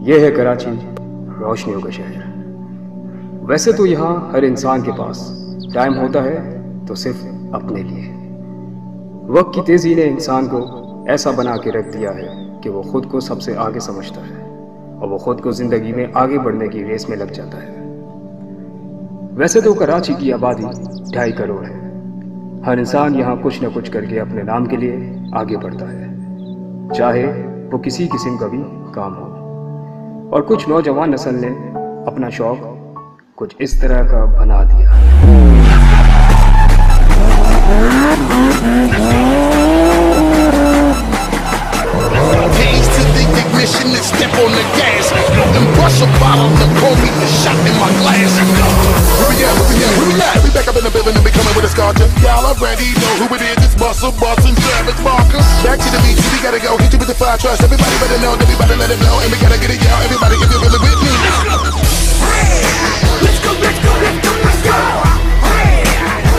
ये है कराची, रोशनियों का शहर। वैसे तो यहाँ हर इंसान के पास टाइम होता है तो सिर्फ अपने लिए। वक्त की तेज़ी ने इंसान को ऐसा बना के रख दिया है कि वो खुद को सबसे आगे समझता है और वो खुद को ज़िंदगी में आगे बढ़ने की रेस में लग जाता है। वैसे तो कराची की आबादी 2.5 करोड़ है। हर इंसान यहाँ कुछ न कुछ करके अपने नाम के लिए आगे बढ़ता है, चाहे वो किसी किस्म का भी काम हो। और कुछ नौजवान नस्ल ने अपना शौक कुछ इस तरह का बना दिया। Back to the beach, we gotta go. Hit you with the fire trust. Everybody better know, everybody let it blow, and we gotta get it, y'all. Everybody, if you're really with me, let's go. Let's go, let's go, let's go, let's go.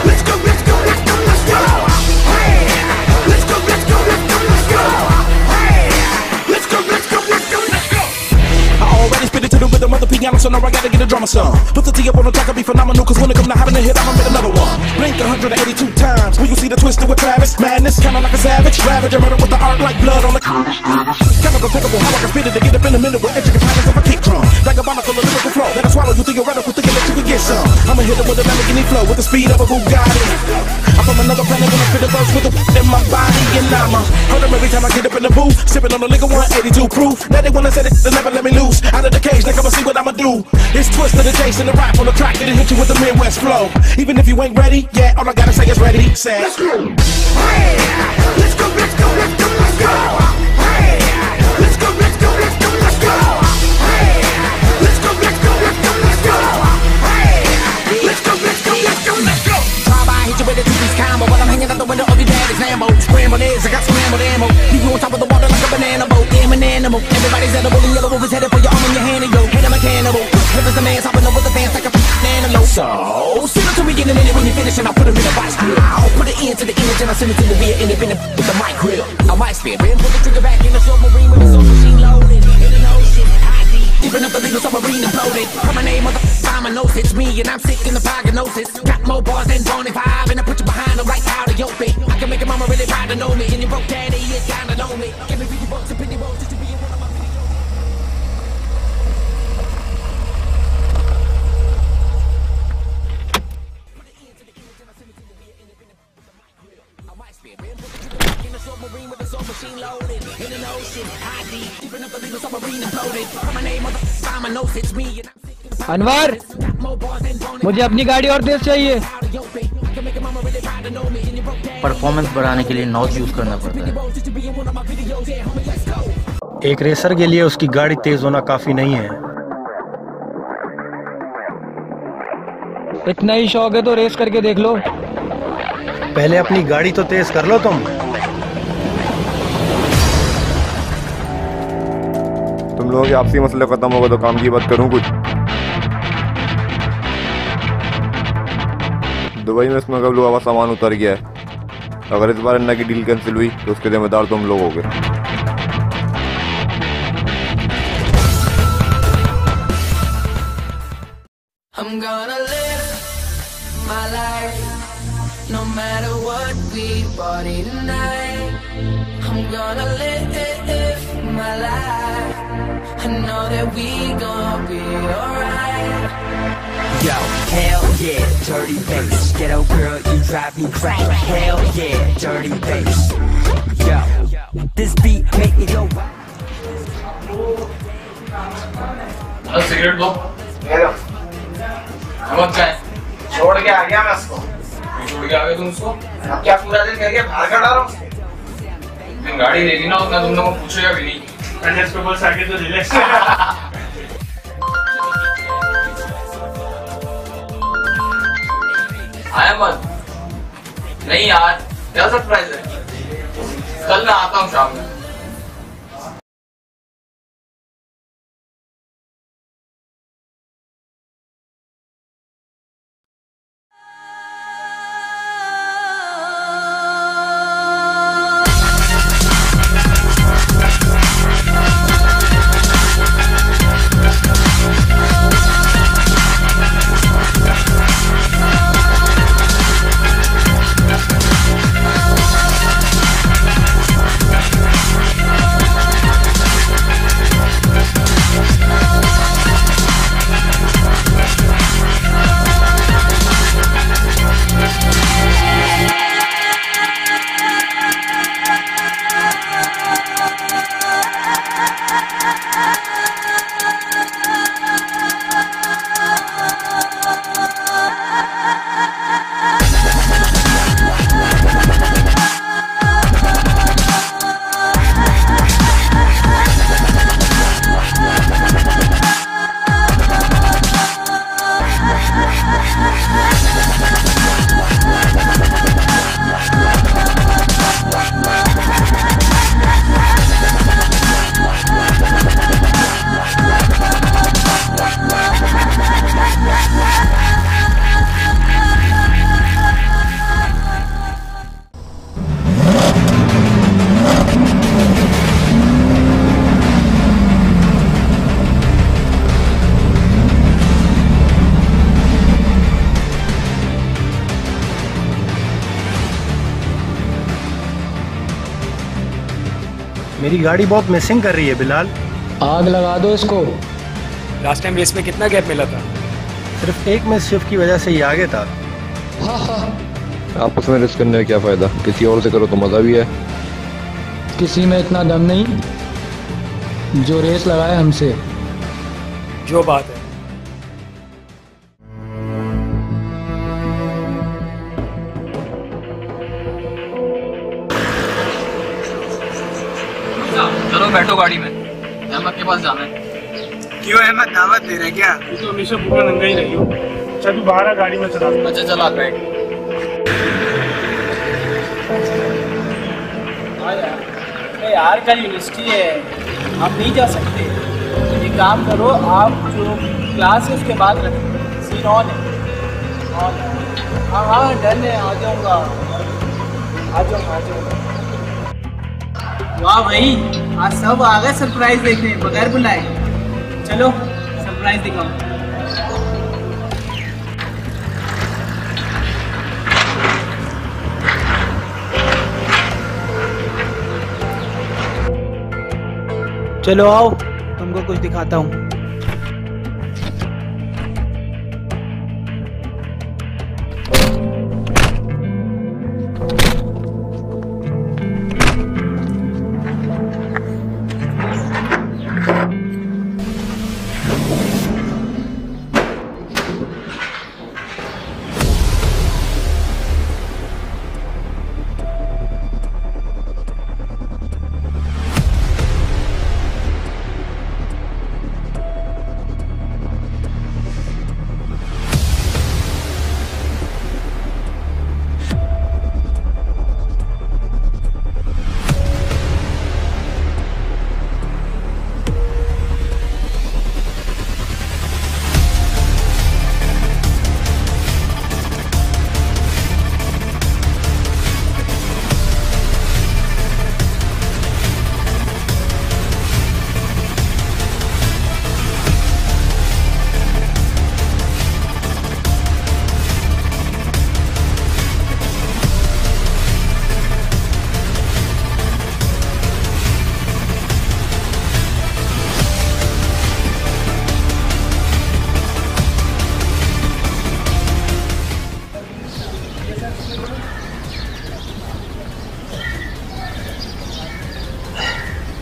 Let's go, let's go, let's go, let's go. Let's go, let's go, let's go, let's go. Let's go, let's go, let's go, let's go. I already spit it to the rhythm of the piano, so now I gotta get a drummer song. Put the T up on the track, I'll be phenomenal, cause when it come to having a hit, I'ma make another one. Blink 182 times, when you see the twister with Travis. Madness, kinda like a savage, ravage, I murder with the art like blood on the chemical pickable, how I can spit it to get up in the minute with intricate patterns of a kick drum. Diabolical, a lyrical flow, that I swallow you theoretical, thinking that you can get some. I'ma hit it with a Lamborghini flow, with the speed of a Bugatti. I'm from another planet when I spit a verse with the in my body, and I'ma hurt them every time I get up in the booth, sipping on the liquor 182 proof. Now they wanna say it, they never let me loose. Out of the cage, they come and see what I'ma do. It's Twister the Chase and the rap on the track, it'll hit you with the Midwest flow. Even if you ain't ready, yeah, all I gotta say is ready, say, let's go. Hey, let's go, let's go, let's go, let's go. Hey, let's go, let's go, let's go, let's go. Hey, let's go, let's go, let's go, let's go. Hey, let's go, let's go, let's go, let's go. Try by, hit you with a two-piece combo while I'm hanging out the window of your daddy's Lambo. Scrambled eggs, I got scrambled ammo. Leave you on top of the water like a banana boat. Damn an animal. Everybody's edible and yellow wolf is headed for your arm and your hand and yo. Hit him a cannibal. Here is the man hopping over the fence like a animal. So, send it to me in a minute when you finish and I'll put him in a vice grip. I'll put it into the image and I'll send it to the rear independent with the mic grill. I might spin, rim, put the trigger back in the submarine with the soul machine loaded. In an ocean, high deep, deep enough to leave the submarine imploded. Put my name on the dominoes, it's me and I'm sick in the prognosis. Got more bars than Bonnie 5 and I put you behind them like how to yoke me. I can make a mama really proud to know me and you broke daddy, you kinda know me. Give me 50 bucks and penny rolls just to be in one of my videos. Machine loaded in an ocean, high deep, deep enough to leave a submarine imploded. Put my name on the dominoes, it's me and I'm sick in the Anwar, मुझे अपनी गाड़ी और तेज चाहिए। Performance बढ़ाने के लिए notch use करना पड़ता है। एक रेसर के लिए उसकी गाड़ी तेज होना काफी नहीं है। इतना ही शौक है तो रेस करके देख लो। पहले अपनी गाड़ी तो तेज कर लो तुम लोगों के आपसी मसले खत्म होगा तो काम की बात करूं कुछ। दुबई में स्मगल हुआ सामान उतर गया है। अगर इस बार अन्ना की डील कैंसिल हुई तो उसके जिम्मेदार तुम लोग हो गए। I'm gonna live my life, no matter what we party tonight. I'm gonna live my life, I know that we gonna be alright. Yo, hell yeah, dirty bass. Ghetto girl, you drive me crazy. Hell yeah, dirty bass. Yo, this beat make me go wild. Cigarette दो। मत जाए। छोड़ के आ गया मैं उसको। छोड़ के आ गए तुम उसको? अब क्या पूरा दिन करके बाहर का डालो उसके? तुम गाड़ी लेगी ना उतना तुम लोगों को पूछेगा भी नहीं। कंडेंस पे बोल साइकिल तो रिलैक्स। आया मत। नहीं यार, क्या सरप्राइज है? कल मैं आता हूँ शाम में। मेरी गाड़ी बहुत मिसिंग कर रही है बिलाल। आग लगा दो इसको। लास्ट टाइम रेस में कितना गैप मिला था? सिर्फ एक मिस शिफ्ट की वजह से ही आगे था। आपस में रिस्क करने का क्या फायदा, किसी और से करो तो मजा भी है। किसी में इतना दम नहीं जो रेस लगाए हमसे। जो बात है। चलो बैठो गाड़ी में, अहमद के पास जाना है। क्यों अहमद, दावत दे रहे क्या? तू तो हमेशा पूरा नंगा ही रही हो। चल तू बाहर आ, गाड़ी में चला। अच्छा चला बैठ। यार कल यूनिवर्सिटी है, आप नहीं जा सकते। एक काम करो, आप जो क्लास है उसके बाद रखें। सीन ऑन है। हाँ हाँ डन है, आ जाऊँगा। आ जाऊँगा। वाह भाई, आज सब आ गए सरप्राइज देखने बगैर बुलाए। चलो सरप्राइज दिखाओ। चलो आओ, तुमको कुछ दिखाता हूँ।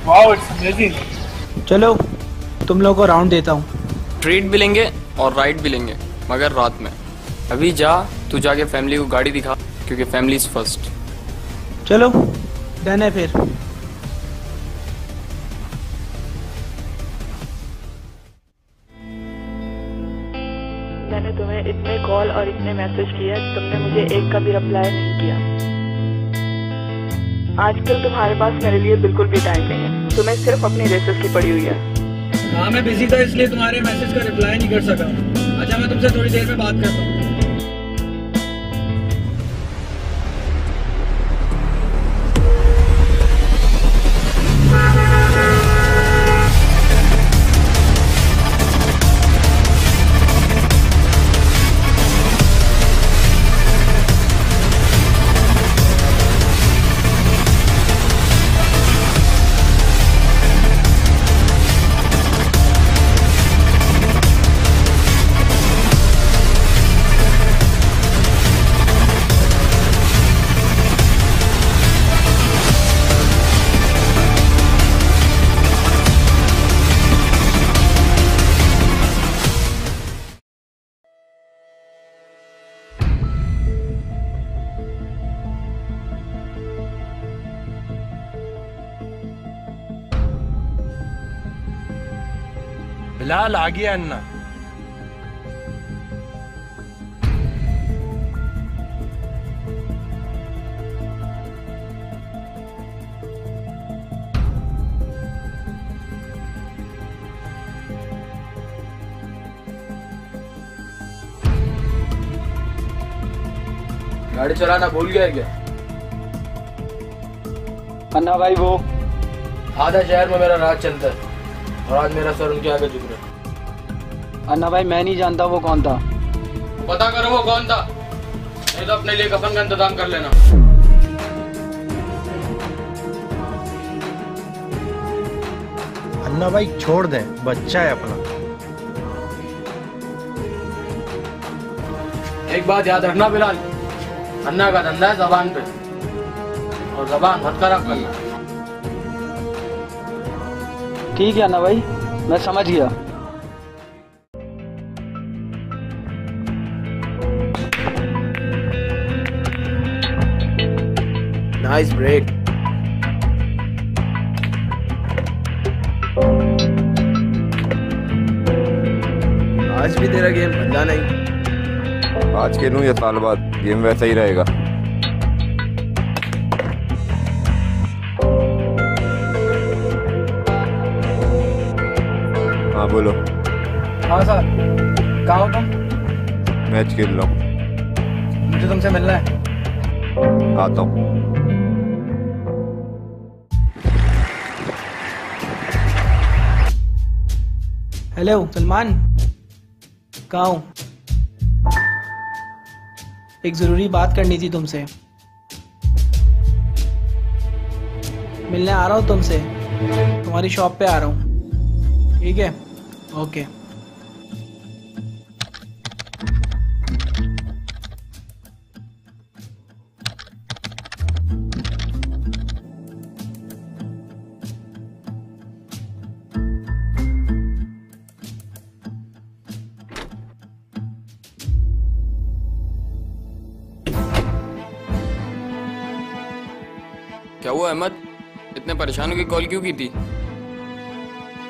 Wow it's amazing. चलो तुम लोगों को राउंड देता हूँ। ट्रीट भी लेंगे और राइड भी लेंगे, मगर रात में। अभी जा, तू जाके फैमिली को गाड़ी दिखा, क्योंकि फैमिली इज फर्स्ट। चलो डन है फिर। मैंने तुम्हें इतने कॉल और इतने मैसेज किए, तुमने मुझे एक का भी रिप्लाई नहीं किया। आजकल तुम्हारे पास मेरे लिए बिल्कुल भी टाइम नहीं है, तुम्हें सिर्फ अपनी रेसेस की पड़ी हुई है। हाँ मैं बिजी था इसलिए तुम्हारे मैसेज का रिप्लाई नहीं कर सका। अच्छा मैं तुमसे थोड़ी देर में बात करता हूँ। बिलाल आ गया अन्ना। गाड़ी चलाना भूल गया क्या? अन्ना भाई वो आधा शहर में मेरा राज चलता है और आज मेरा सर उनके आगे झुक रहा है। अन्ना भाई मैं नहीं जानता वो कौन था। पता करो वो कौन था, नहीं तो अपने लिए कफन का इंतजाम कर लेना। मुन्ना भाई छोड़ दें, बच्चा है अपना। एक बात याद रखना बिलाल, अन्ना का धंधा है जबान पे, और जबान मत खराब करना। ठीक है अन्ना भाई, मैं समझ गया। Nice break. आज भी तेरा गेम बदला नहीं। आज खेलूं या साल बाद, गेम वैसा ही रहेगा। हाँ बोलो। हाँ सर, कहाँ हो तुम? मैच खेल रहा हूँ। मुझे तुमसे मिलना है। आता हूँ। हेलो सलमान, कहाँ हूँ? एक जरूरी बात करनी थी तुमसे। मिलने आ रहा हूँ तुमसे, तुम्हारी शॉप पे आ रहा हूँ। ठीक है, ओके। क्या हुआ अहमद, इतने परेशान होकर कॉल क्यों की थी?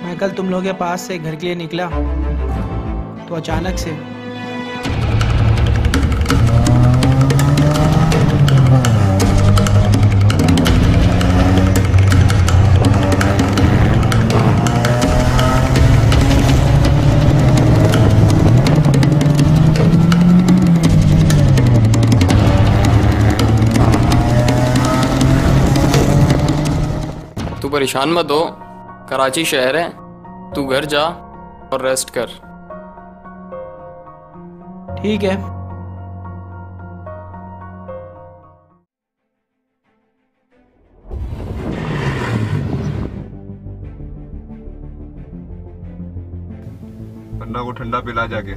मैं कल तुम लोगों के पास से घर के लिए निकला तो अचानक से तू परेशान मत हो, कराची शहर है, तू घर जा और रेस्ट कर। ठीक है। अन्ना को ठंडा पिला जाके।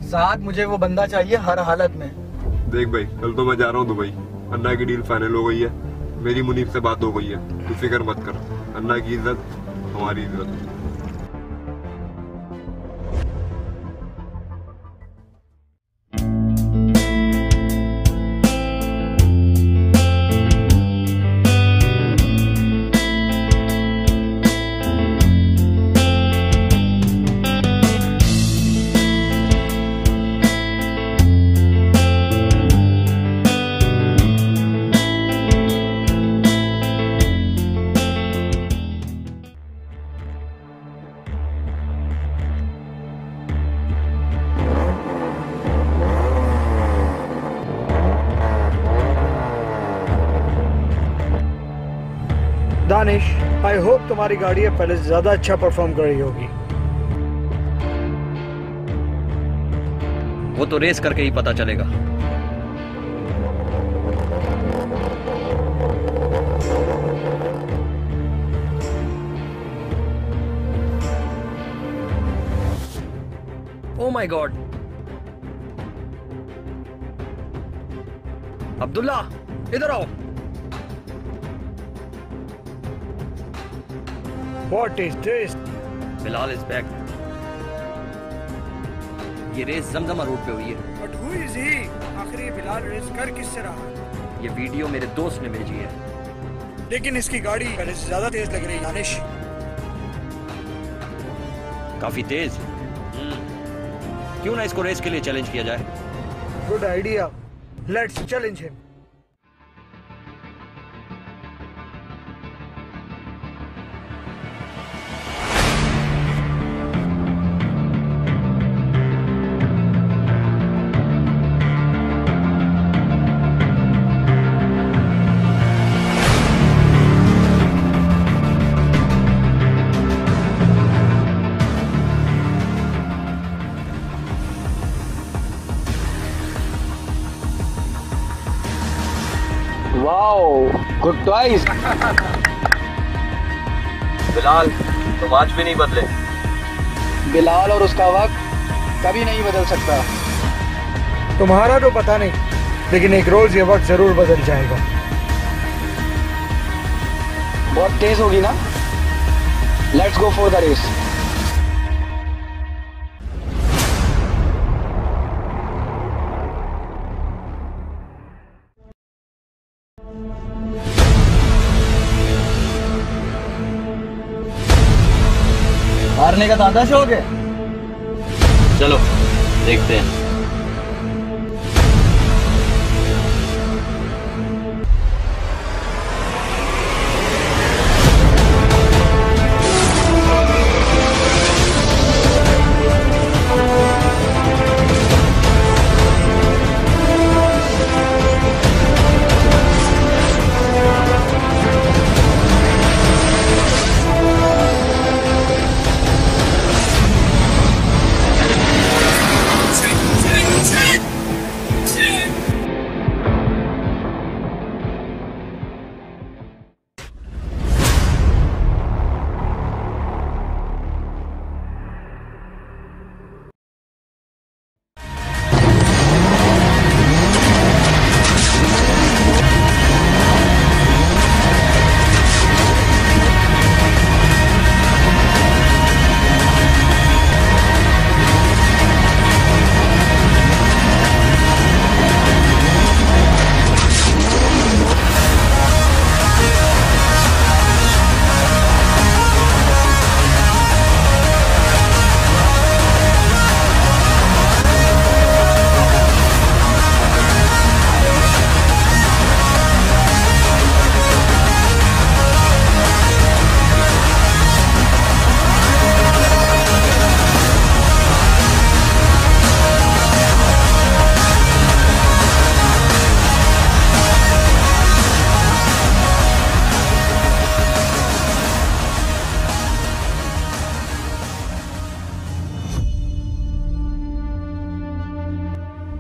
साथ मुझे वो बंदा चाहिए हर हालत में। देख भाई, कल तो मैं जा रहा हूँ दुबई। अन्ना की डील फाइनल हो गई है, मेरी मुनीब से बात हो गई है, तू फिक्र मत कर। अन्ना की इज्जत हमारी इज्जत। दानिश, आई होप तुम्हारी गाड़ी पहले से ज्यादा अच्छा परफॉर्म कर रही होगी। वो तो रेस करके ही पता चलेगा। ओ माय गॉड, अब्दुल्ला इधर आओ। What is this? Bilal is back. ये रेस जमजमा रोड पे हुई है। But who is he? आखिर ये बिलाल रेस कर किससे रहा? ये वीडियो मेरे दोस्त ने भेजी है। लेकिन इसकी गाड़ी पहले से ज्यादा तेज लग रही है दानिश। काफी तेज। क्यों ना इसको रेस के लिए चैलेंज किया जाए? Good idea. Let's challenge him. Wow, good toys. Bilal तुम आज भी नहीं बदले। बिलाल और उसका वक्त कभी नहीं बदल सकता। तुम्हारा तो पता नहीं, लेकिन एक रोज ये वक्त जरूर बदल जाएगा। बहुत तेज होगी ना? Let's go for the race. हारने का दादा शौक है। चलो देखते हैं।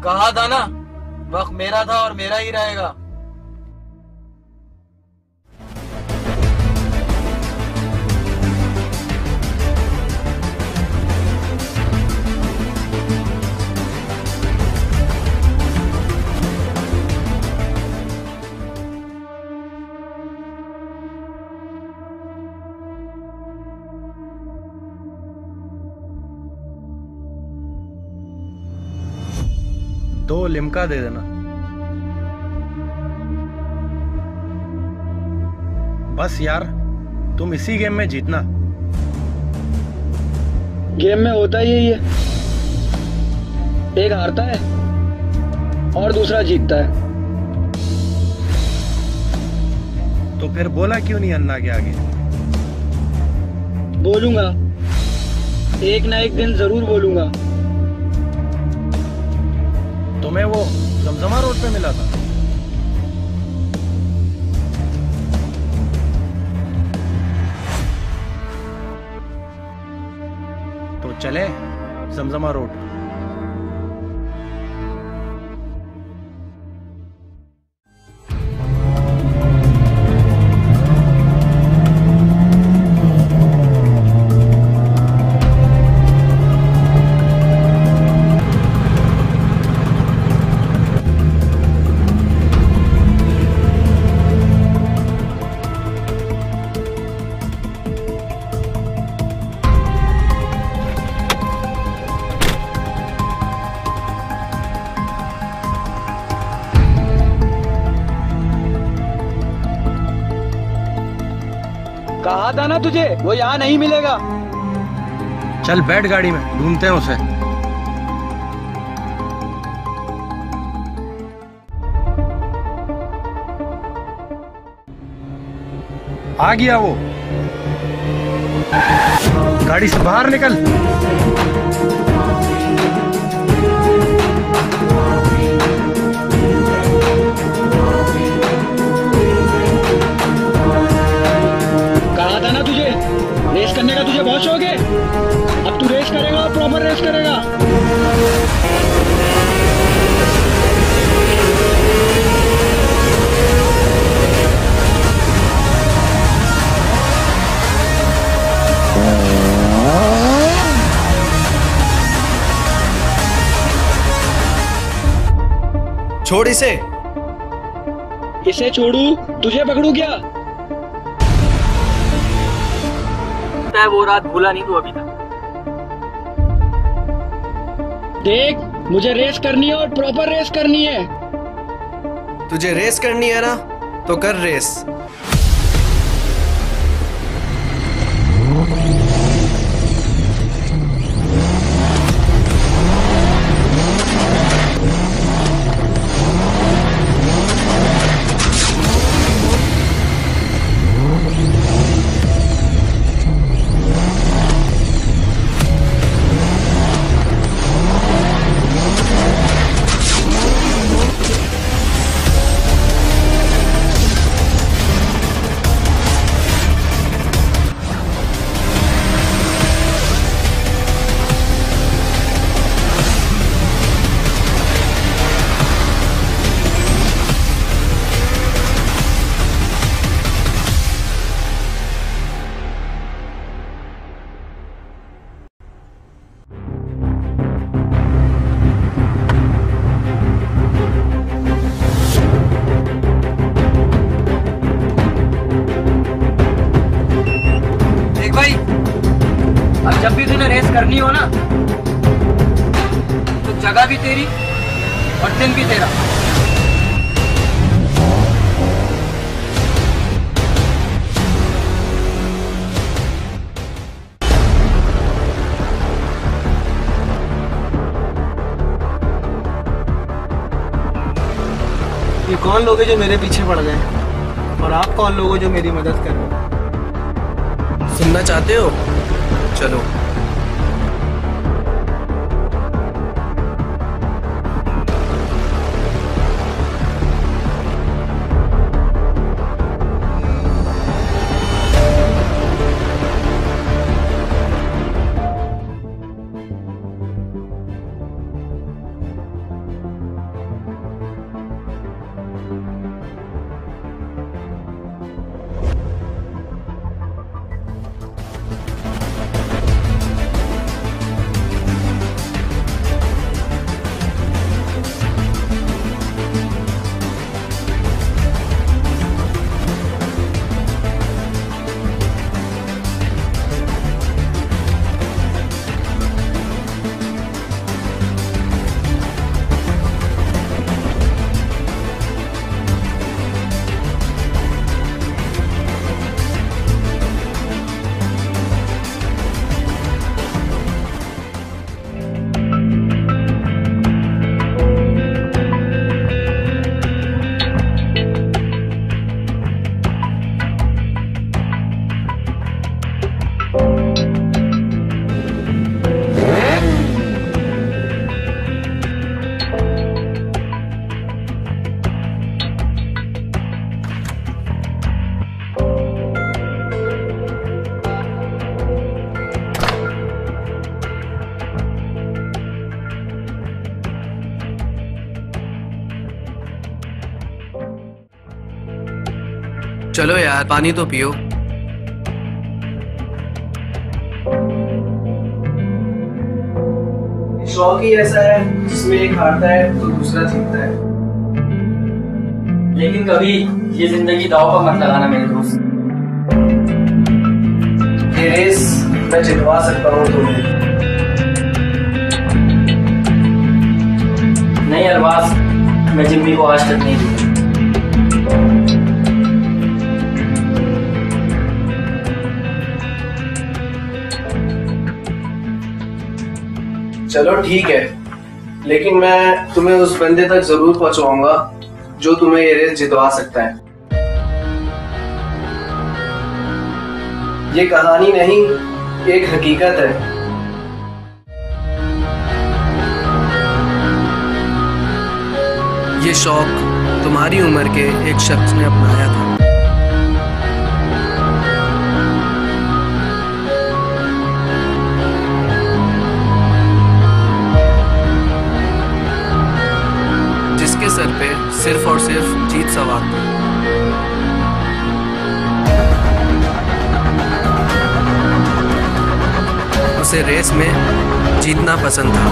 कहा था ना, वक्त मेरा था और मेरा ही रहेगा। दो लिम्का दे देना। बस यार, तुम इसी गेम में जीतना। गेम में होता ही यही है, एक हारता है और दूसरा जीतता है। तो फिर बोला क्यों नहीं अन्ना के आगे? बोलूंगा, एक ना एक दिन जरूर बोलूंगा। तुम्हें वो जमजमा रोड पे मिला था? तो चले जमजमा रोड। कहा था ना तुझे, वो यहाँ नहीं मिलेगा। चल बैठ गाड़ी में, ढूंढते हैं उसे। आ गया वो। गाड़ी से बाहर निकल। कहा था ना तुझे, रेस करने का तुझे बहुत शौक है। अब तू रेस करेगा और प्रॉपर रेस करेगा। छोड़ इसे। इसे छोड़ू तुझे पकड़ू क्या? वो रात भूला नहीं तू अभी तक। देख मुझे रेस करनी है और प्रॉपर रेस करनी है। तुझे रेस करनी है ना तो कर रेस। जब भी तूने रेस करनी हो ना तो जगह भी तेरी और दिन भी तेरा। ये कौन लोग हैं जो मेरे पीछे पड़ गए और आप कौन लोग हो जो मेरी मदद कर रहे हो? सुनना चाहते हो? चलो। चलो यार पानी तो पियो। शौक ही ऐसा है जिसमें एक हारता है तो दूसरा जीतता है। लेकिन कभी ये जिंदगी दांव पर मत लगाना मेरे दोस्त। ये रेस मैं जितवा सकता हूँ तुम्हें। नहीं अरबाज, मैं जिम्मी को आज तक नहीं दी। चलो ठीक है, लेकिन मैं तुम्हें उस बंदे तक जरूर पहुंचाऊंगा जो तुम्हें ये रेस जितवा सकता है। ये कहानी नहीं, एक हकीकत है। ये शौक तुम्हारी उम्र के एक शख्स ने अपनाया था। जिसके सर पे सिर्फ और सिर्फ जीत सवार थी। उसे रेस में जीतना पसंद था।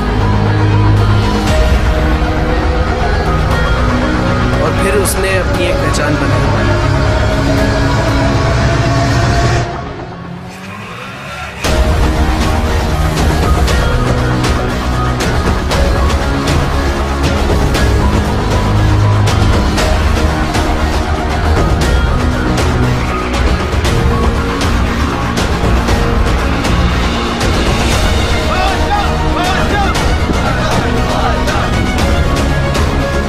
और फिर उसने अपनी एक पहचान बनाई।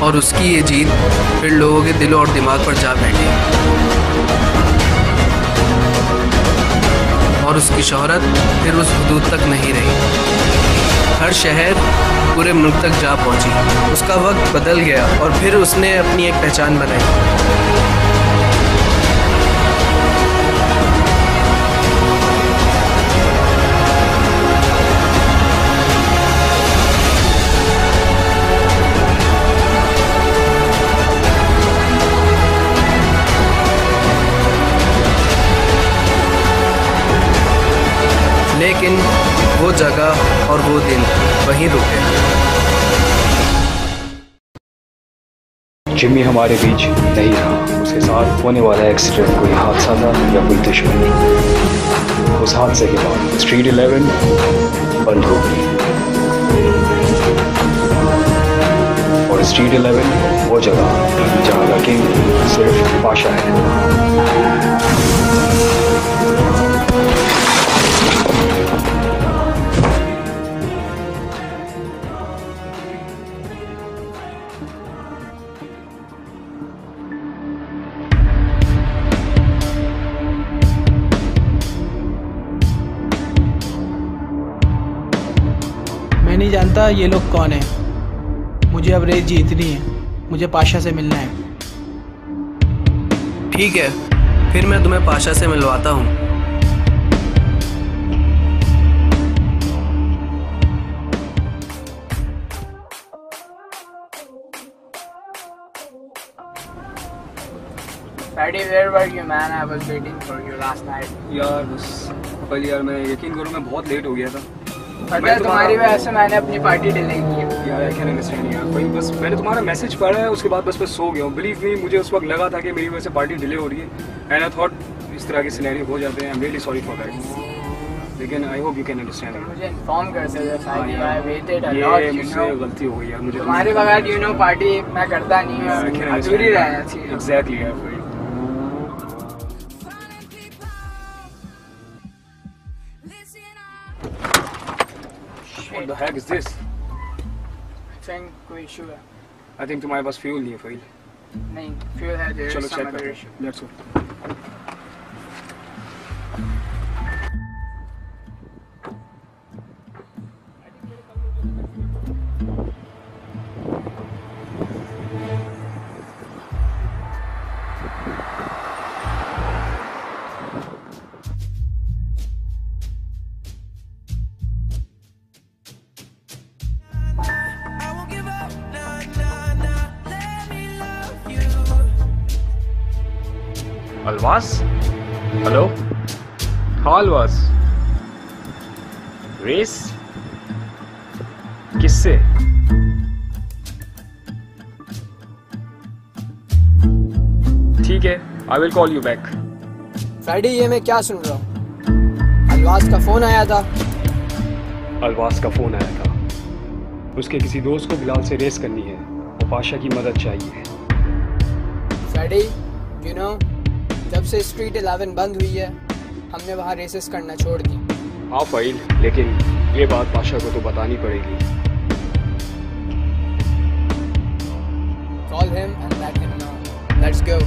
और उसकी ये जीत फिर लोगों के दिलों और दिमाग पर जा बैठी और उसकी शोहरत फिर उस हदूद तक नहीं रही। हर शहर पूरे मुल्क तक जा पहुंची। उसका वक्त बदल गया और फिर उसने अपनी एक पहचान बनाई। लेकिन वो जगह और वो दिन वहीं रुके। जिम्मी हमारे बीच नहीं रहा। उसके साथ होने वाला एक्सीडेंट कोई हादसा था या कोई दुश्मनी। उस हादसे के बाद स्ट्रीट 11 बंद हो गई और स्ट्रीट 11 वो जगह जहाँ का किंग सिर्फ पाशा है। मैं नहीं जानता ये लोग कौन हैं। मुझे अब रेस जीतनी है। मुझे पाशा से मिलना है। ठीक है, फिर मैं तुम्हें पाशा से मिलवाता हूँ। Friday, where were you, man? I was waiting for you last night. यार बस कल यार मैं यकीन करूँ मैं बहुत लेट हो गया था। पता है तुम्हारी वजह से मैंने अपनी पार्टी डिले की है। यार आई कैन अंडरस्टैंड यार। वही बस मैंने तुम्हारा मैसेज पढ़ा है उसके बाद बस सो गया हूँ। बिलीव मी, मुझे उस वक्त लगा था कि मेरी वजह से पार्टी डिले हो रही है एंड आई थॉट इस तरह के सिनेरियो हो जाते हैं। I am really sorry for that. लेकिन I hope you can understand. मुझे इन्फॉर्म कर सकते थे। I waited a lot. ये मुझसे गलती हो गई यार। मुझे तुम्हारे बगैर यू नो पार्टी मैं करता नहीं हूँ। अधूरी रहना चाहिए। एग्जैक्टली यार। What the heck is this? I think कोई इशू है। I think तुम्हारे पास फ्यूल नहीं है फ़हील। नहीं, फ्यूल है। चलो चेक करते हैं। Let's go. अलवास? हेलो? हाँ अलवास। रेस? किससे? ठीक है, I will call you back. Friday, ये मैं क्या सुन रहा हूँ? अलवास का फोन आया था। अलवास का फोन आया था। उसके किसी दोस्त को बिलाल से रेस करनी है और पाशा की मदद चाहिए। फ्राइडे, यू नो जब से स्ट्रीट 11 बंद हुई है हमने वहाँ रेसेस करना छोड़ दी। हाँ फ़हील, लेकिन ये बात पाशा को तो बतानी पड़ेगी। Call him and let him know. Let's go.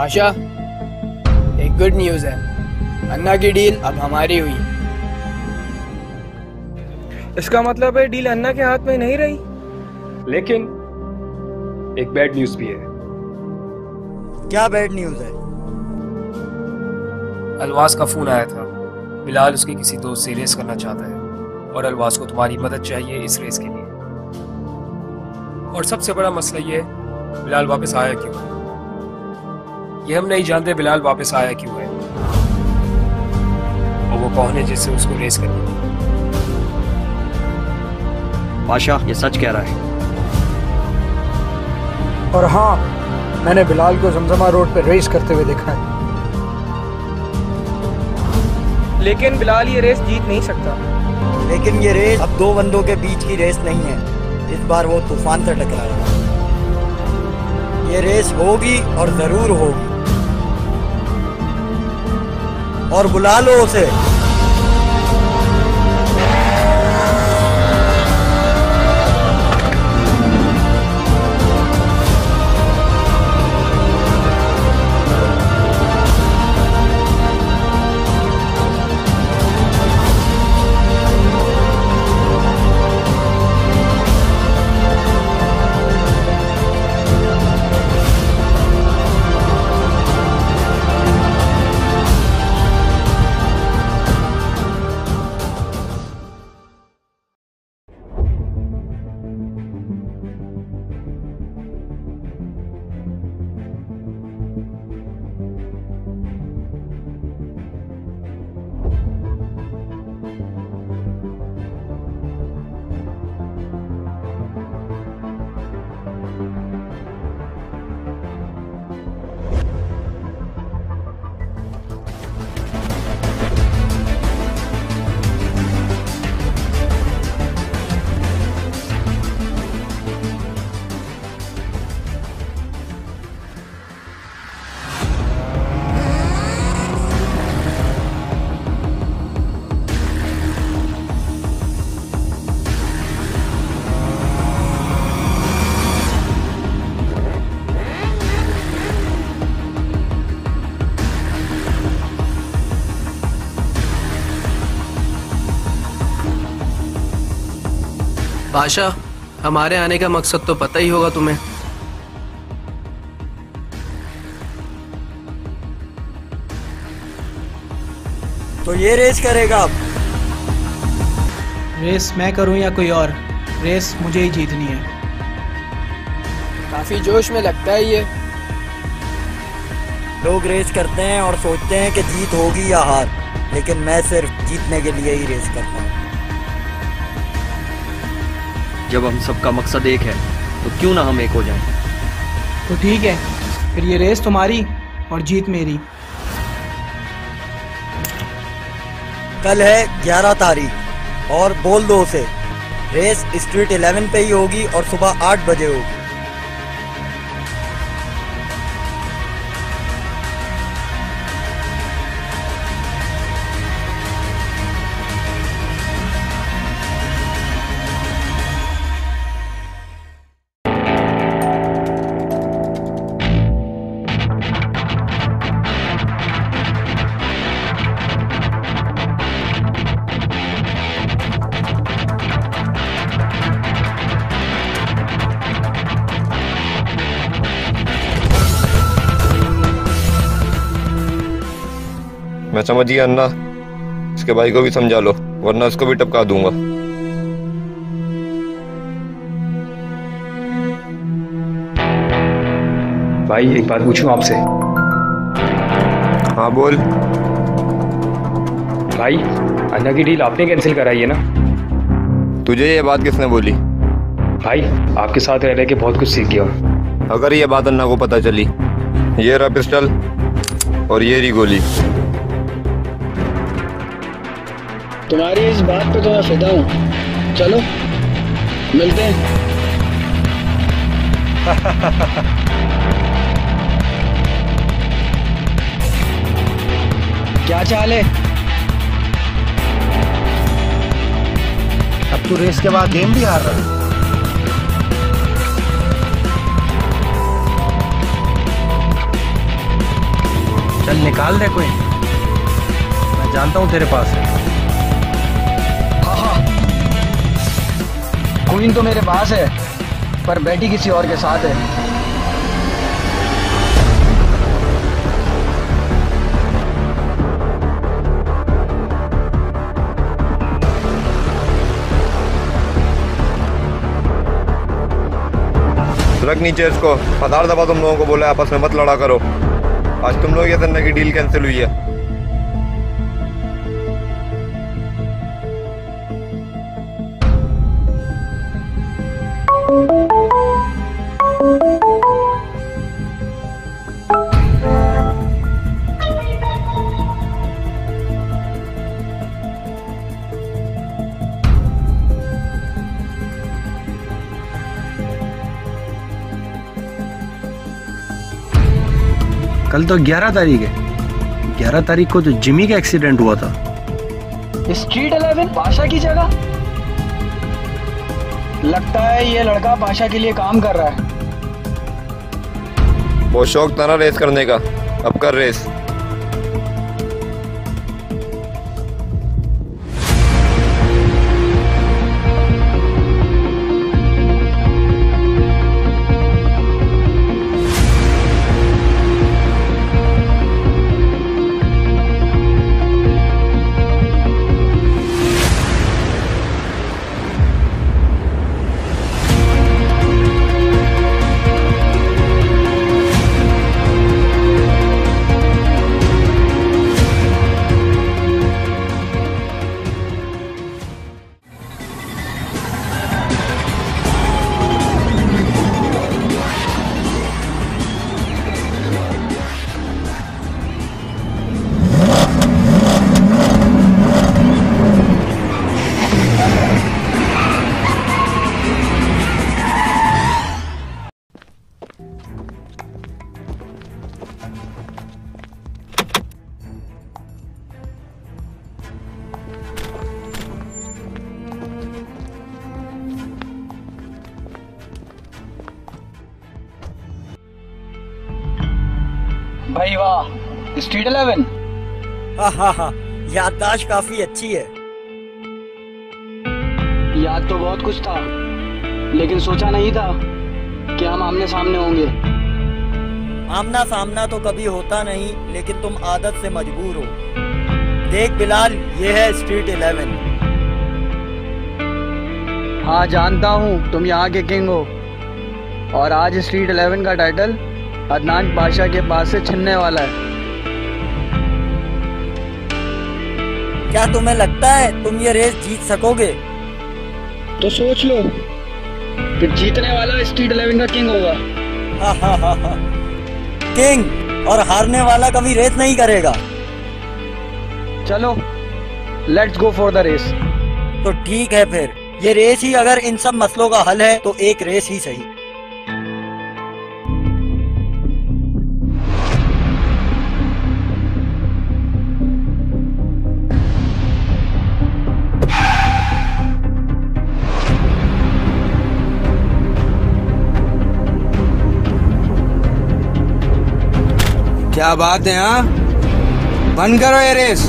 बादशाह, एक गुड न्यूज़ है, अन्ना की डील अब हमारी हुई। इसका मतलब है डील अन्ना के हाथ में नहीं रही। लेकिन एक बैड न्यूज़ भी है। क्या बैड न्यूज़ है? अलवास का फोन आया था। बिलाल उसके किसी दोस्त से रेस करना चाहता है और अलवास को तुम्हारी मदद चाहिए इस रेस के लिए। और सबसे बड़ा मसला ये है, बिलाल वापस आया क्यों है? ये हम नहीं जानते बिलाल वापस आया क्यों है और वो कौन है जिससे उसको रेस करनी है। बादशाह, ये सच कह रहा है। और हाँ, मैंने बिलाल को जमजमा रोड पे रेस करते हुए देखा है। लेकिन बिलाल ये रेस जीत नहीं सकता। लेकिन ये रेस अब दो बंदों के बीच की रेस नहीं है, इस बार वो तूफान से टकराएगा। ये रेस होगी और जरूर होगी, और बुला लो उसे। बादशाह, हमारे आने का मकसद तो पता ही होगा तुम्हें। तो ये रेस करेगा अब? रेस मैं करूं या कोई और, रेस मुझे ही जीतनी है। काफी जोश में लगता है ये। लोग रेस करते हैं और सोचते हैं कि जीत होगी या हार, लेकिन मैं सिर्फ जीतने के लिए ही रेस करता हूँ। जब हम सबका मकसद एक है तो क्यों ना हम एक हो जाएं? तो ठीक है, फिर ये रेस तुम्हारी और जीत मेरी। कल है 11 तारीख और बोल दो उसे, रेस स्ट्रीट 11 पे ही होगी और सुबह 8 बजे होगी। मैं समझ गया अन्ना, इसके भाई को भी समझा लो वरना उसको भी टपका दूंगा। भाई एक बात पूछूं आपसे? हाँ बोल। भाई अन्ना की डील आपने कैंसिल कराई है ना? तुझे ये बात किसने बोली? भाई आपके साथ रह रह के बहुत कुछ सीख गया। अगर ये बात अन्ना को पता चली, ये रहा पिस्टल और ये रही गोली। तुम्हारी इस बात पे तो मैं फिदा हूँ। चलो मिलते हैं। क्या चाल है? अब तू रेस के बाद गेम भी हार रहा है। कल निकाल दे कोई। मैं जानता हूँ तेरे पास है। हाँ, क्वीन तो मेरे पास है, पर बेटी किसी और के साथ है। रख नीचे इसको। 1000 दफा तुम लोगों को बोला आपस में मत लड़ा करो। आज तुम लोग ये तन्ने की डील कैंसिल हुई है। कल तो 11 तारीख है। 11 तारीख को तो जिमी का एक्सीडेंट हुआ था। स्ट्रीट 11 पाशा की जगह? लगता है ये लड़का पाशा के लिए काम कर रहा है। वो शौक था ना रेस करने का, अब कर रेस। भाई वाह, स्ट्रीट 11। हाँ, याददाश्त काफी अच्छी है। याद तो बहुत कुछ था, लेकिन सोचा नहीं था कि हम आमने सामने होंगे। आमना सामना तो कभी होता नहीं, लेकिन तुम आदत से मजबूर हो। देख बिलाल, ये है स्ट्रीट 11। हाँ जानता हूँ, तुम यहाँ के किंग हो, और आज स्ट्रीट 11 का टाइटल अदनान पाशा के पास से छिनने वाला है। क्या तुम्हें लगता है तुम ये रेस जीत सकोगे? तो सोच लो, फिर जीतने वाला स्ट्रीट 11 का किंग होगा। हाँ। किंग और हारने वाला कभी रेस नहीं करेगा। चलो, let's go for the race. तो ठीक है, फिर ये रेस ही अगर इन सब मसलों का हल है तो एक रेस ही सही। क्या बात है? हाँ, बंद करो ये रेस।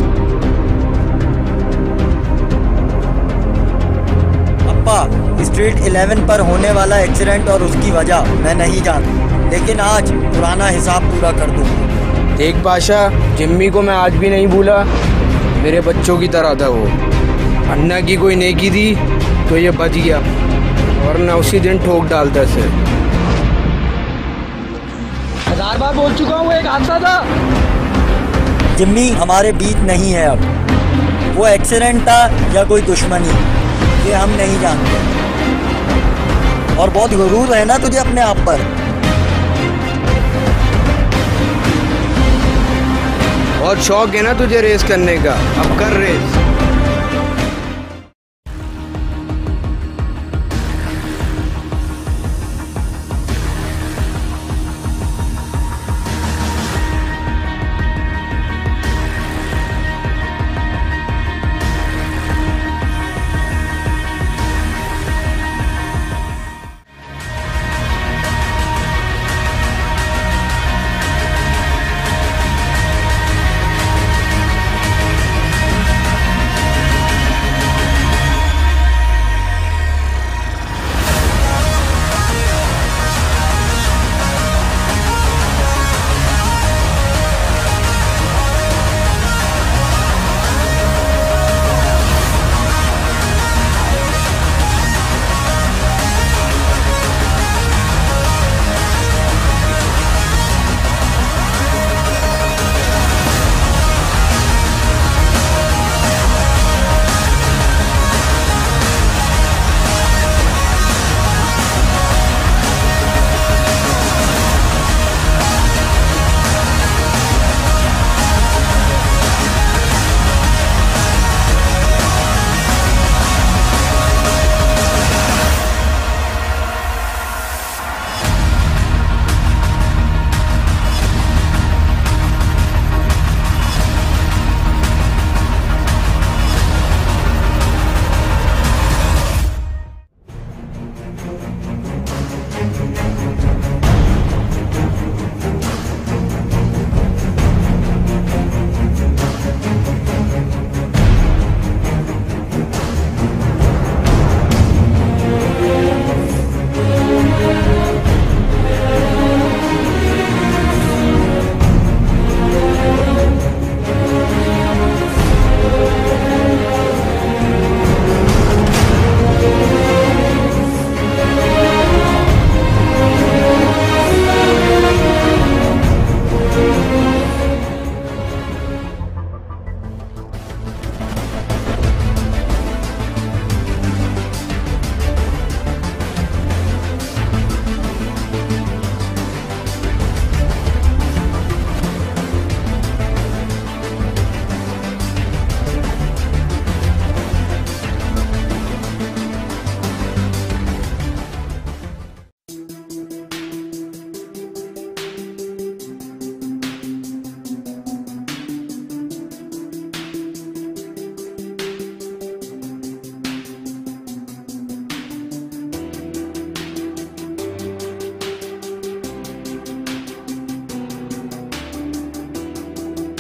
अप्पा, स्ट्रीट 11 पर होने वाला एक्सीडेंट और उसकी वजह मैं नहीं जानता, लेकिन आज पुराना हिसाब पूरा कर दूंगा। देख पाशा, जिम्मी को मैं आज भी नहीं भूला। मेरे बच्चों की तरह था वो। अन्ना की कोई नेकी थी तो ये बच गया, वरना उसी दिन ठोक डालता से। 1000 बार बोल चुका हूँ, एक हादसा था। जिम्मी हमारे बीच नहीं है अब। वो एक्सीडेंट था या कोई दुश्मनी, ये हम नहीं जानते। और बहुत गुरूर है ना तुझे अपने आप पर। बहुत शौक है ना तुझे रेस करने का, अब कर रेस।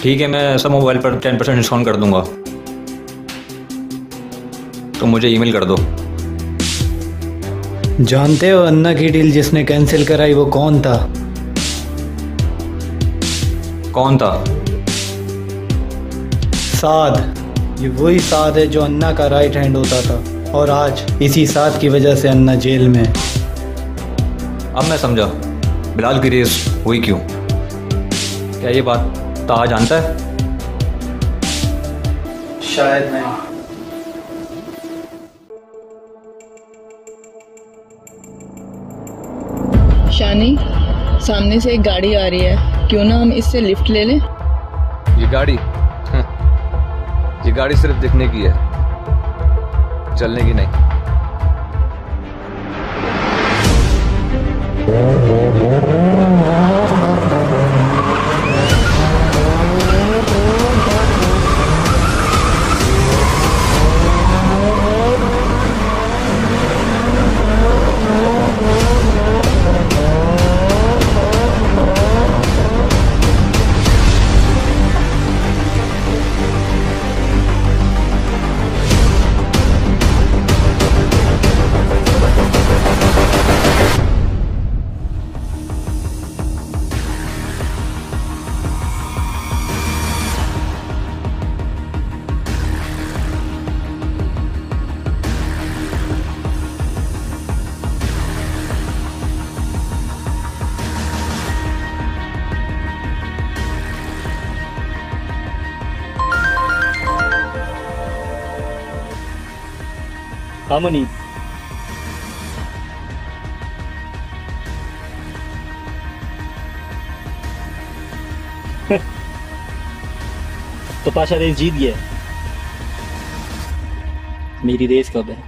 ठीक है, मैं सब मोबाइल पर 10% डिस्काउंट कर दूंगा, तो मुझे ईमेल कर दो। जानते हो अन्ना की डील जिसने कैंसिल कराई वो कौन था? कौन था? साद। ये वही साद है जो अन्ना का राइट हैंड होता था, और आज इसी साद की वजह से अन्ना जेल में। अब मैं समझा बिलाल की रेस हुई क्यों। क्या ये बात ताहा जानता है? शायद नहीं। शानी, सामने से एक गाड़ी आ रही है, क्यों ना हम इससे लिफ्ट ले लें? ये गाड़ी ये गाड़ी सिर्फ दिखने की है, चलने की नहीं। हाँ मुनीब, तो पाशा रेस जीत गया। मेरी रेस कब है?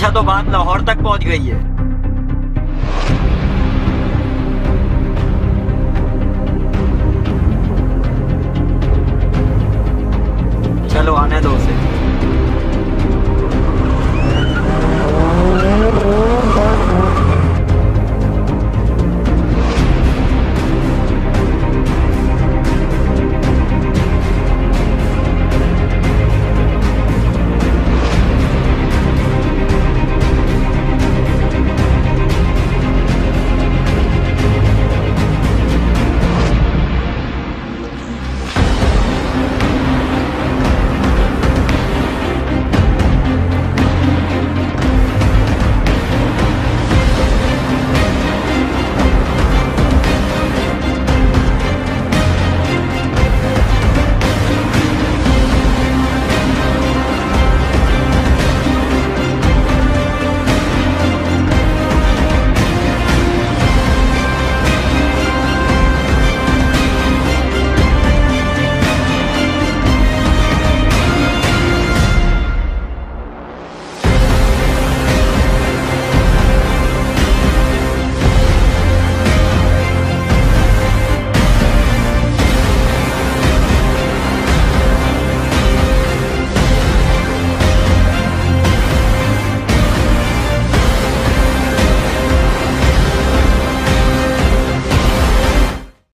पाशा तो बात लाहौर तक पहुंच गई है।